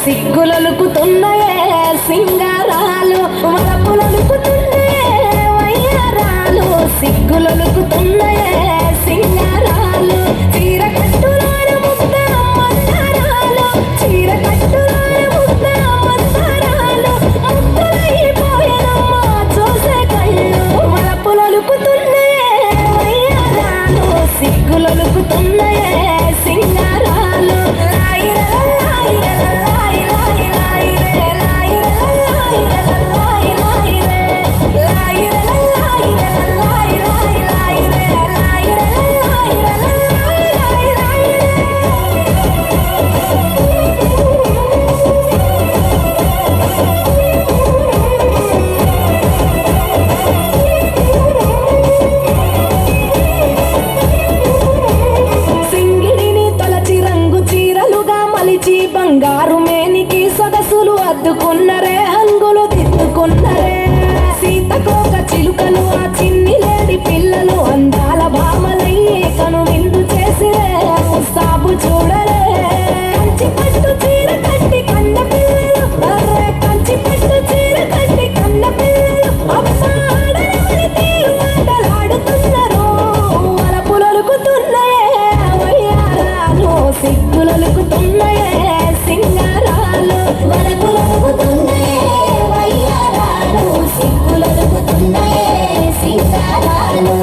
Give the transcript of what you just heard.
సిగ్గులొలుకుతున్నాయే సింగారాలు వలపులొలుకుతున్నాయే వయ్యారాలు సిగ్గులొలుకుతున్నాయే సింగారాలు చీర కట్టులోన ముద్ద మందారాలు చీర కట్టులోన ముద్ద మందారాలు ముద్దలైపోయానమ్మా చూసే కళ్ళు వలపులొలుకుతున్నాయే వయ్యారాలు సిగ్గులొలుకుతున్నాయే సింగారాలు బంగారు మేనికి సొగసులు అద్దుకున్నరే హంగులు దిద్దుకున్నరే సీతకోక చిలుకలు ఆ చిన్ని లేడి పిల్లలు అందాల భామలయ్యే కను విందు చేసిరే సాబు చూడరే కంచి పట్టు చీర కట్టి కన్న పిల్లలు అర్రే కంచి పట్టు చీర కట్టి కన్న పిల్లలు అమ్మాడని తీరు ఆటలాడుతున్నారు వలపులొలుకుతున్నాయే వయ్యారాలు సిగ్గులొలుకుతున్నాయే సింగారాలు వలపులొలుకుతున్నాయే వయ్యారాలు సిగ్గులొలుకుతున్నాయే సింగారాలు